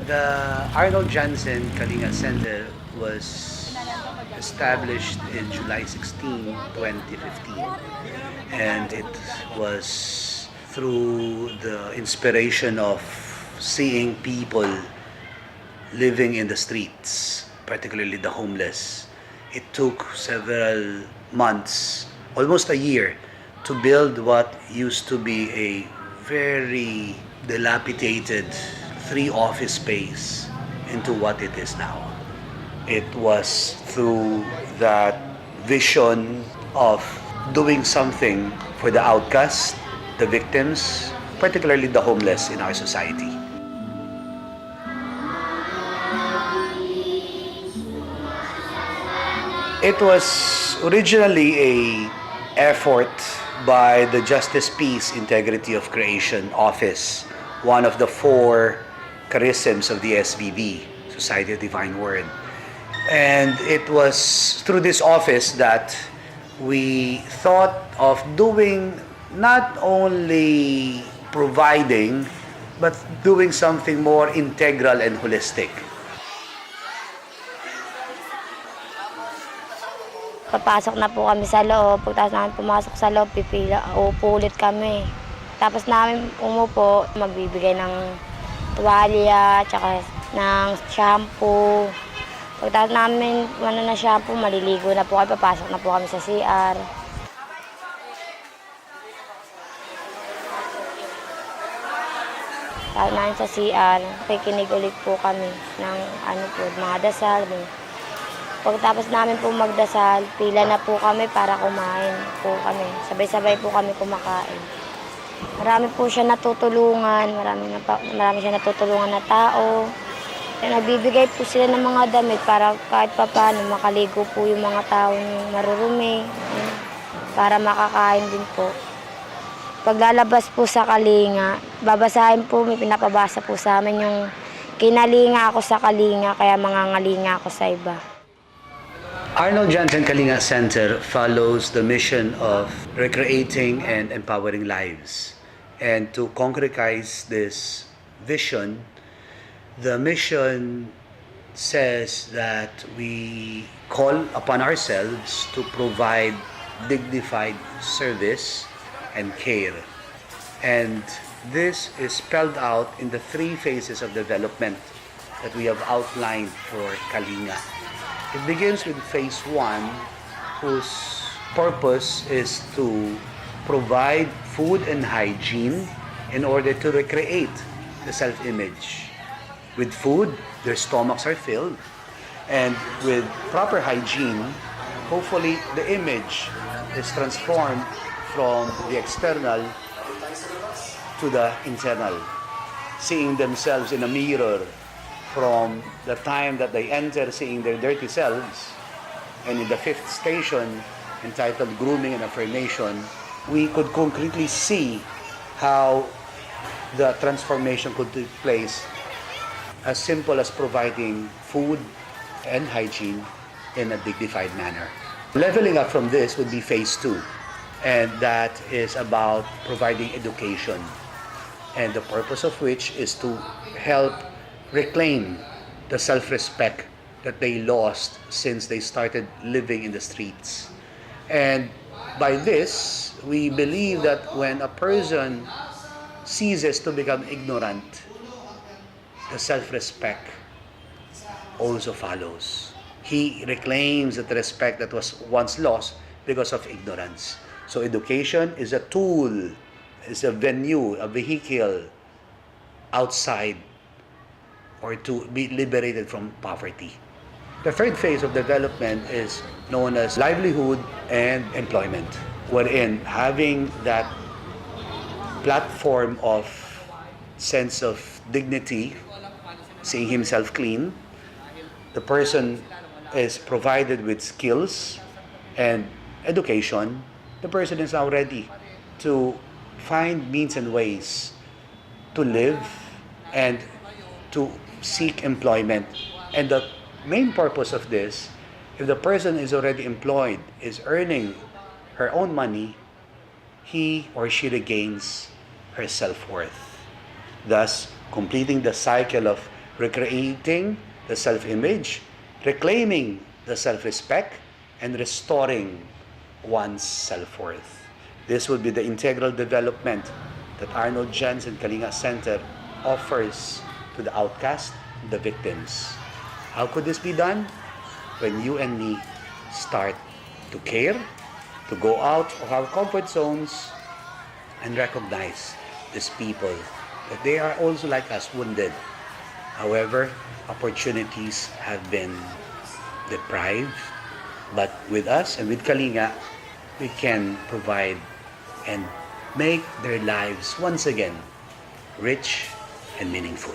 The Arnold Janssen Kalinga Center was established in July 16, 2015. And it was through the inspiration of seeing people living in the streets, particularly the homeless. It took several months, almost a year, to build what used to be a very dilapidated three-office space into what it is now. It was through that vision of doing something for the outcast, the victims, particularly the homeless in our society. It was originally a effort by the Justice, Peace, Integrity of Creation Office, one of the four charisms of the SVD, Society of Divine Word. And it was through this office that we thought of doing not only providing, but doing something more integral and holistic. Papasok na po kami sa loob. Pagkatapos namin pumasok sa loob, uupo ulit kami. Tapos namin umupo, magbibigay ng tuwalya, tsaka ng shampoo. Pagkatapos namin na shampoo, maliligo na po kami, papasok na po kami sa CR. Pagkatapos namin sa CR, kikinig ulit po kami ng mga dasal. Pagkatapos namin po magdasal, pila na po kami para kumain po kami. Sabay-sabay po kami kumakain. Marami po siya natutulungan, marami siya natutulungan na tao. Nagbibigay po sila ng mga damit para kahit papaano makaligo po yung mga taong marurumi, para makakain din po. Paglalabas po sa Kalinga, babasahin po, may pinapabasa po sa amin yung kinalinga ako sa Kalinga, kaya mangangalinga ako sa iba. Arnold Janssen Kalinga Center follows the mission of recreating and empowering lives. And to concretize this vision, the mission says that we call upon ourselves to provide dignified service and care. And this is spelled out in the three phases of development that we have outlined for Kalinga. It begins with phase 1, whose purpose is to provide food and hygiene in order to recreate the self-image. With food, their stomachs are filled, and with proper hygiene, hopefully the image is transformed from the external to the internal, seeing themselves in a mirror from the time that they enter, seeing their dirty selves. And in the fifth station, entitled Grooming and Affirmation, we could concretely see how the transformation could take place, as simple as providing food and hygiene in a dignified manner. Leveling up from this would be phase 2, and that is about providing education, and the purpose of which is to help reclaim the self-respect that they lost since they started living in the streets. And by this, we believe that when a person ceases to become ignorant, the self-respect also follows. He reclaims that respect that was once lost because of ignorance. So education is a tool, is a venue, a vehicle outside, or to be liberated from poverty. The third phase of development is known as livelihood and employment, wherein having that platform of sense of dignity, seeing himself clean, the person is provided with skills and education, the person is now ready to find means and ways to live and to seek employment. And the main purpose of this, if the person is already employed, is earning her own money, he or she regains her self-worth, thus completing the cycle of recreating the self-image, reclaiming the self-respect, and restoring one's self-worth. This would be the integral development that Arnold Jensen Kalinga Center offers to the outcast, the victims. How could this be done? When you and me start to care, to go out of our comfort zones, and recognize these people, that they are also like us, wounded. However, opportunities have been deprived, but with us and with Kalinga, we can provide and make their lives once again rich and meaningful.